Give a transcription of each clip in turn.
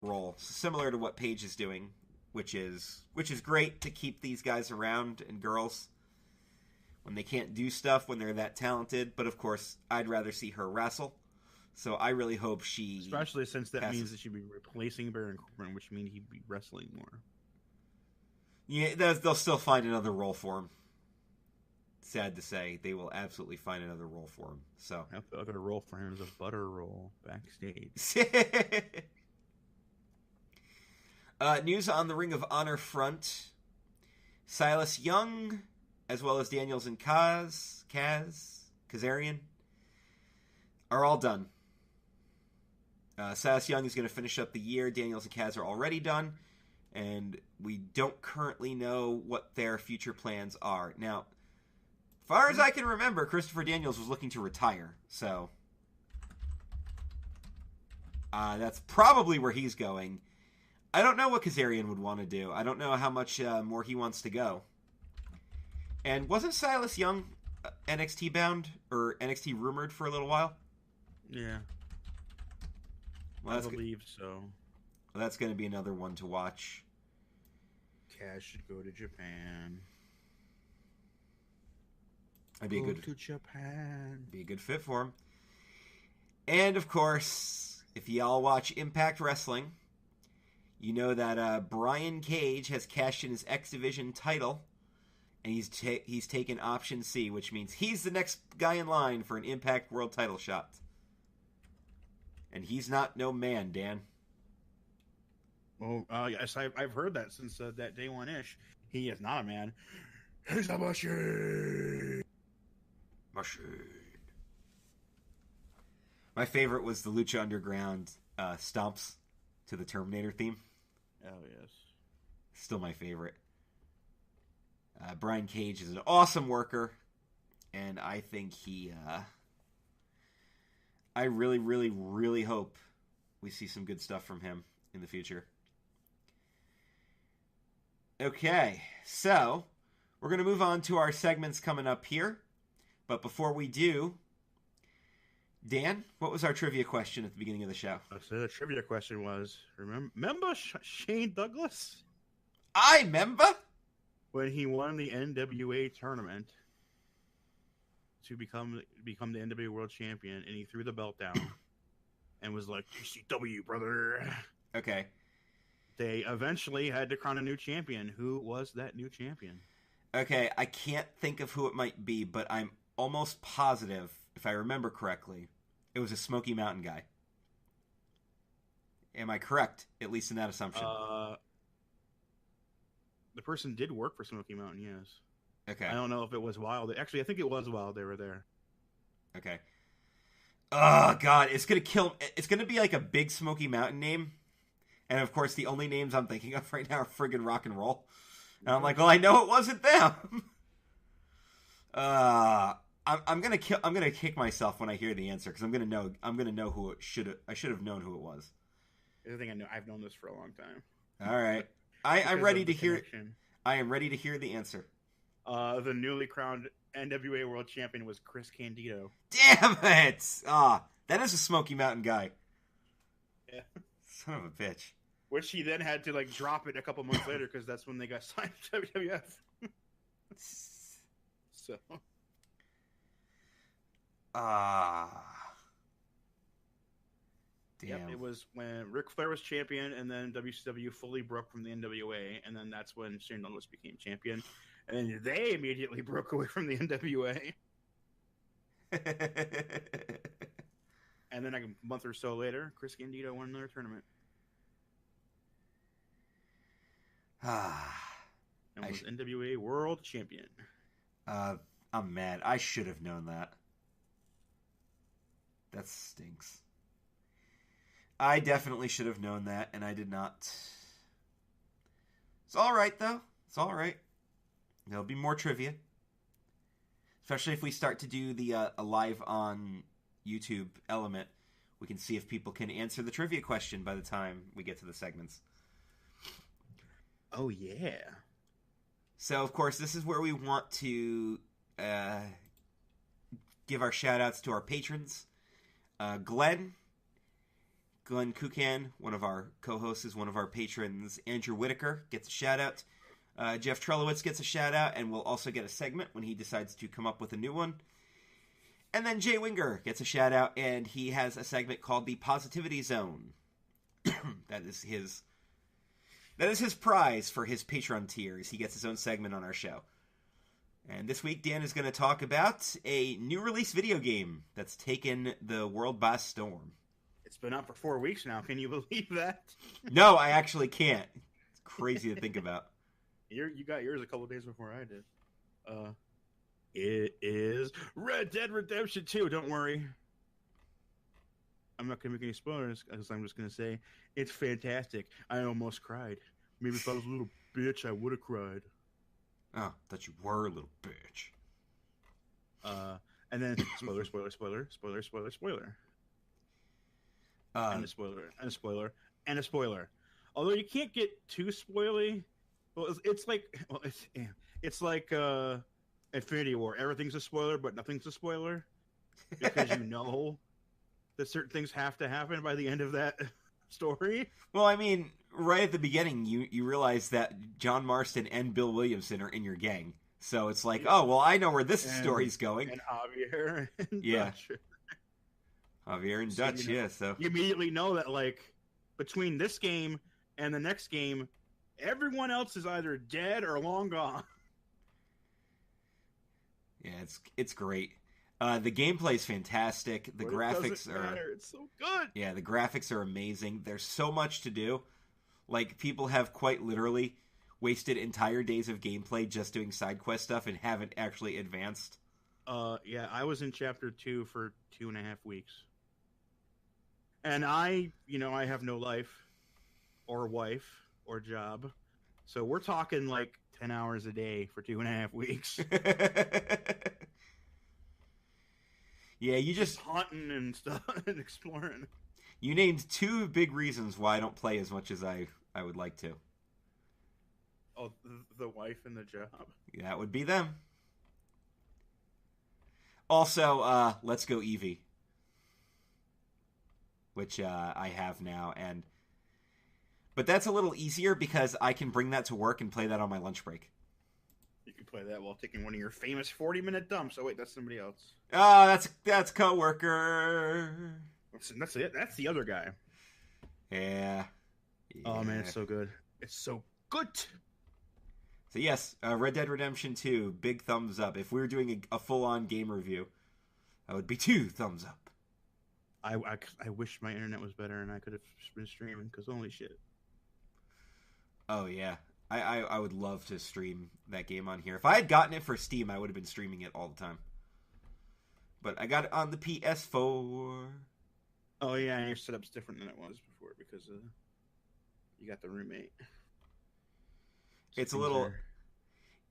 role, similar to what Paige is doing, which is great to keep these guys around and girls when they can't do stuff when they're that talented. But of course, I'd rather see her wrestle. So I really hope she, especially since that means that she'd be replacing Baron Corbin, which means he'd be wrestling more. Yeah, they'll still find another role for him. Sad to say, they will absolutely find another role for him. So the other role for him is a butter roll backstage. News on the Ring of Honor front: Silas Young, as well as Daniels and Kazarian, are all done. Silas Young is going to finish up the year. Daniels and Kaz are already done, and we don't currently know what their future plans are. Now, as far as I can remember, Christopher Daniels was looking to retire, so that's probably where he's going. I don't know what Kazarian would want to do. I don't know how much more he wants to go. And wasn't Silas Young NXT bound or NXT rumored for a little while? Yeah. Well, I believe so. Well, that's going to be another one to watch. Kaz should go to Japan. That'd be to Japan. Be a good fit for him. And of course, if y'all watch Impact Wrestling, you know that Brian Cage has cashed in his X Division title, and he's taken Option C, which means he's the next guy in line for an Impact World title shot. And he's not no man, Dan. Oh, yes, I've heard that since that day one-ish. He is not a man. He's a machine. My favorite was the Lucha Underground stomps to the Terminator theme. Oh, yes. Still my favorite. Brian Cage is an awesome worker, and I think I really, really, really hope we see some good stuff from him in the future. Okay, so we're going to move on to our segments coming up here. But before we do, Dan, what was our trivia question at the beginning of the show? So the trivia question was, remember Shane Douglas? I remember. When he won the NWA tournament to become the NWA World Champion, and he threw the belt down and was like, "GCW, brother." Okay. They eventually had to crown a new champion. Who was that new champion? Okay, I can't think of who it might be, but I'm almost positive, if I remember correctly, it was a Smoky Mountain guy. Am I correct, at least in that assumption? The person did work for Smoky Mountain, yes. Okay. I don't know if it was Wild. Actually, I think it was Wild. They were there. Okay. Oh, God. It's going to kill... It's going to be like a big Smoky Mountain name. And, of course, the only names I'm thinking of right now are friggin' rock and roll. And I'm like, well, I know it wasn't them. I'm gonna kick myself when I hear the answer, because I'm gonna know who I should have known who it was. The thing I've known this for a long time. All right. I'm ready to hear. I am ready to hear the answer. The newly crowned NWA World Champion was Chris Candido. Damn it! That is a Smoky Mountain guy. Yeah. Son of a bitch. Which he then had to drop it a couple months later, because that's when they got signed to WWF. So. Damn. Yep, it was when Ric Flair was champion, and then WCW fully broke from the NWA, and then that's when Shane Douglas became champion, and then they immediately broke away from the NWA. And then a month or so later, Chris Candido won another tournament. And was NWA World Champion. I'm mad. I should have known that. That stinks. I definitely should have known that, and I did not. It's all right, though. It's all right. There'll be more trivia. Especially if we start to do the a live on YouTube element. We can see if people can answer the trivia question by the time we get to the segments. Oh, yeah. So, of course, this is where we want to give our shout-outs to our patrons. Glenn, Glenn Kukan, one of our co-hosts, is one of our patrons. Andrew Whitaker gets a shout-out. Jeff Trelowitz gets a shout-out, and will also get a segment when he decides to come up with a new one. And then Jay Winger gets a shout-out, and he has a segment called the Positivity Zone. That is his prize for his Patreon tiers. He gets his own segment on our show. And this week, Dan is going to talk about a new release video game that's taken the world by storm. It's been out for 4 weeks now. Can you believe that? No, I actually can't. It's crazy to think about. You got yours a couple days before I did. It is Red Dead Redemption 2. Don't worry. I'm not going to make any spoilers, because I'm just going to say it's fantastic. I almost cried. Maybe if I was a little bitch, I would have cried. Oh, thought you were a little bitch. And then spoiler. And a spoiler, and a spoiler, and a spoiler. Although you can't get too spoily. Well, it's like Infinity War. Everything's a spoiler, but nothing's a spoiler, because you know that certain things have to happen by the end of that story. Well, I mean, right at the beginning, you realize that John Marston and Bill Williamson are in your gang. So it's like, oh, well, I know where this story's going. And Javier and yeah. Dutch. Javier and Dutch, you know, so... You immediately know that, like, between this game and the next game, everyone else is either dead or long gone. Yeah, it's great. The gameplay is fantastic. The graphics are... It's so good! Yeah, the graphics are amazing. There's so much to do. Like, people have quite literally wasted entire days of gameplay just doing side quest stuff and haven't actually advanced. Yeah, I was in Chapter 2 for 2.5 weeks. And I have no life, or wife, or job. So we're talking like 10 hours a day for 2.5 weeks. Yeah, you just hunting and stuff and exploring. You named two big reasons why I don't play as much as I would like to. Oh, the wife and the job. That would be them. Also, Let's Go Eevee, which I have now, but that's a little easier because I can bring that to work and play that on my lunch break. You can play that while taking one of your famous 40-minute dumps. Oh wait, that's somebody else. Oh, that's coworker. That's it. That's the other guy. Yeah. Oh man, it's so good. It's so good. So yes, Red Dead Redemption 2, big thumbs up. If we were doing a full-on game review, that would be 2 thumbs up. I wish my internet was better and I could have been streaming, because holy shit. Oh yeah, I would love to stream that game on here. If I had gotten it for Steam, I would have been streaming it all the time. But I got it on the PS4. Oh yeah, and your setup's different than it was before because you got the roommate. It's a little.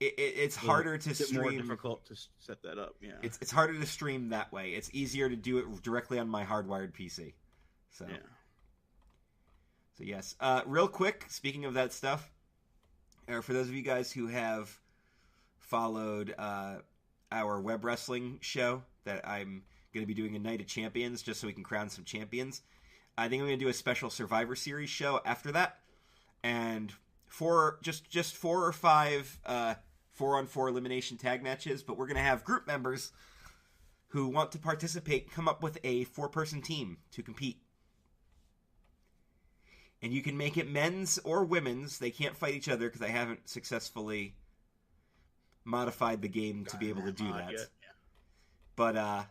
It's harder to stream. More difficult to set that up. Yeah. It's harder to stream that way. It's easier to do it directly on my hardwired PC. So. Yeah. So yes. Real quick, speaking of that stuff, for those of you guys who have followed our web wrestling show, that I'm going to be doing a Night of Champions just so we can crown some champions. I think I'm going to do a special Survivor Series show after that, and just 4 or 5 4-on-4 elimination tag matches. But we're going to have group members who want to participate come up with a 4-person team to compete. And you can make it men's or women's. They can't fight each other because I haven't successfully modified the game to be able to do that. Yet. But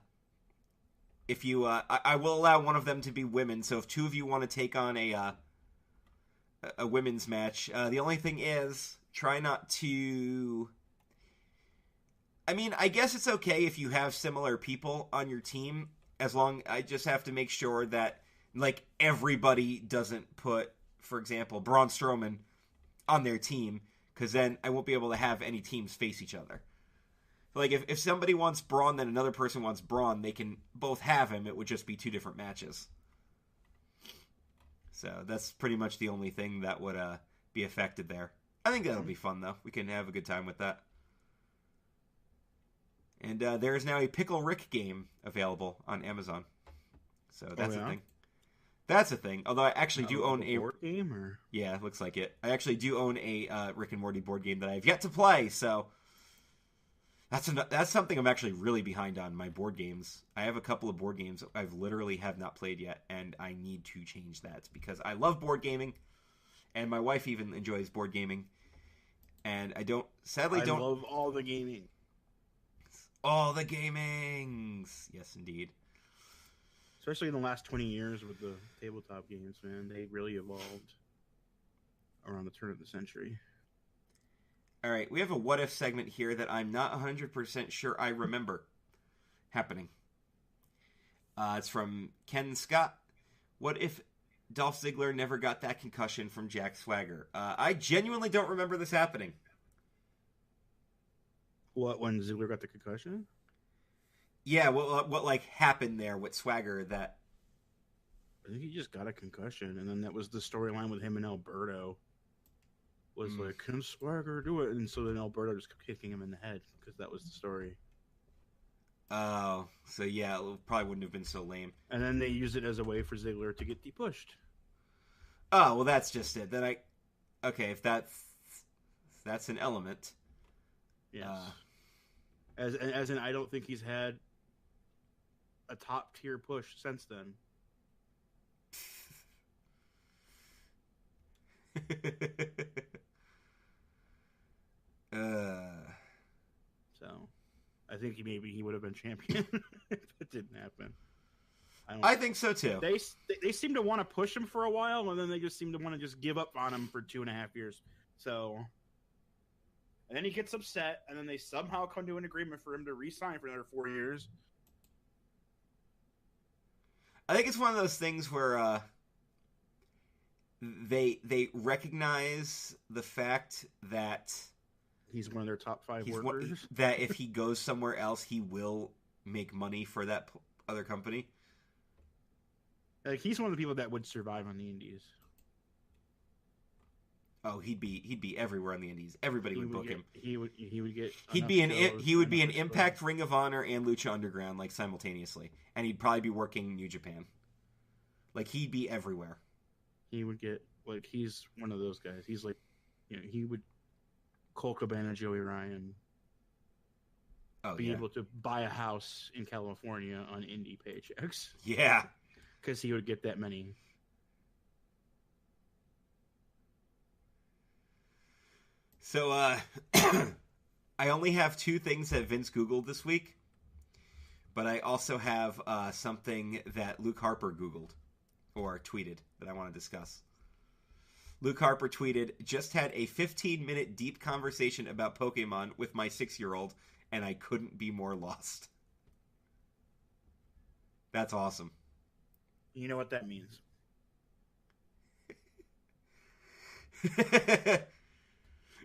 if you, I will allow one of them to be women. So if 2 of you want to take on a women's match, the only thing is try not to. I mean, I guess it's okay if you have similar people on your team, as long. I just have to make sure that like everybody doesn't put, for example, Braun Strowman on their team, because then I won't be able to have any teams face each other. Like, if somebody wants Braun, then another person wants Braun, they can both have him. It would just be 2 different matches. So that's pretty much the only thing that would be affected there. I think that'll be fun, though. We can have a good time with that. And there is now a Pickle Rick game available on Amazon. So that's a thing. That's a thing. Although I actually do own a board game, or yeah, looks like it. I actually do own a Rick and Morty board game that I have yet to play. So that's something I'm actually really behind on, my board games. I have a couple of board games I've literally have not played yet, and I need to change that because I love board gaming, and my wife even enjoys board gaming, and I love all the gaming. All the gamings, yes, indeed. Especially in the last 20 years with the tabletop games, man. They really evolved around the turn of the century. All right, we have a what if segment here that I'm not 100% sure I remember happening. It's from Ken Scott. What if Dolph Ziggler never got that concussion from Jack Swagger? I genuinely don't remember this happening. What, when Ziggler got the concussion? Yeah, what like happened there with Swagger that... I think he just got a concussion, and then that was the storyline with him and Alberto. Was like, can Swagger do it? And so then Alberto just kept kicking him in the head, because that was the story. Oh, so yeah, it probably wouldn't have been so lame. And then they used it as a way for Ziggler to get depushed. Oh, well, that's just it. Then okay, if that's an element. Yes. As in, I don't think he's had a top tier push since then. So, I think maybe he would have been champion if it didn't happen. I think so too. They seem to want to push him for a while, and then they just seem to want to just give up on him for 2.5 years. So, and then he gets upset, and then they somehow come to an agreement for him to re-sign for another 4 years. I think it's one of those things where they recognize the fact that he's one of their top 5 workers. That if he goes somewhere else, he will make money for that other company. Like, he's one of the people that would survive on the Indies. Oh, he'd be everywhere on the Indies. Everybody would book him. He would get. He'd be an Impact, Ring of Honor, and Lucha Underground like simultaneously, and he'd probably be working New Japan. Like, he'd be everywhere. He would get, like, he's one of those guys. He's like, he would Colt Cabana, Joey Ryan. Be able to buy a house in California on indie paychecks. Yeah, because he would get that many. So, I only have 2 things that Vince Googled this week, but I also have something that Luke Harper Googled, or tweeted, that I want to discuss. Luke Harper tweeted, just had a 15-minute deep conversation about Pokemon with my 6-year-old, and I couldn't be more lost. That's awesome. You know what that means.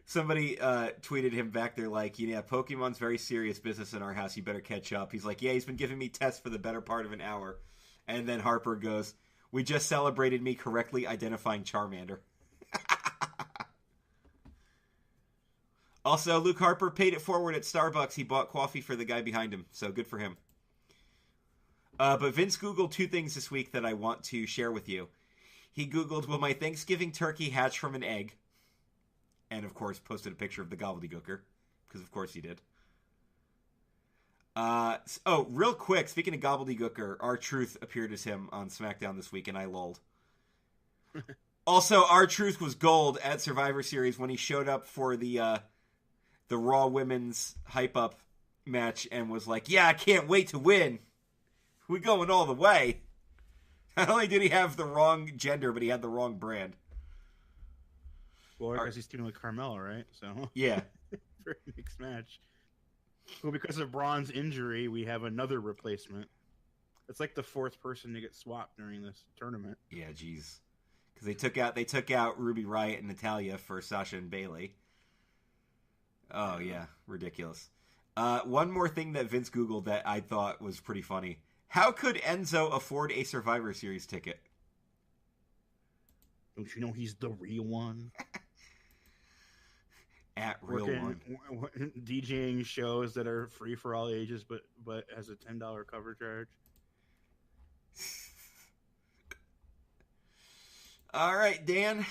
Somebody tweeted him back there like, yeah, Pokemon's very serious business in our house. You better catch up. He's like, yeah, he's been giving me tests for the better part of an hour. And then Harper goes, we just celebrated me correctly identifying Charmander. Also, Luke Harper paid it forward at Starbucks. He bought coffee for the guy behind him. So good for him. But Vince Googled 2 things this week that I want to share with you. He Googled, will my Thanksgiving turkey hatch from an egg? And, of course, posted a picture of the gobbledygooker. Because, of course, he did. Real quick, speaking of gobbledygooker, R-Truth appeared as him on SmackDown this week, and I lulled. Also, R-Truth was gold at Survivor Series when he showed up for the Raw Women's Hype-Up match and was like, yeah, I can't wait to win. We're going all the way. Not only did he have the wrong gender, but he had the wrong brand. Well, I guess he's teaming with Carmella, right? So yeah, for a mixed match. Well, because of Braun's injury, we have another replacement. It's like the 4th person to get swapped during this tournament. Yeah, jeez. Because they took out Ruby Riott and Natalya for Sasha and Bayley. Oh yeah, ridiculous. One more thing that Vince Googled that I thought was pretty funny. How could Enzo afford a Survivor Series ticket? Don't you know he's the real one? At real one. DJing shows that are free for all ages, but has a $10 cover charge. All right, Dan.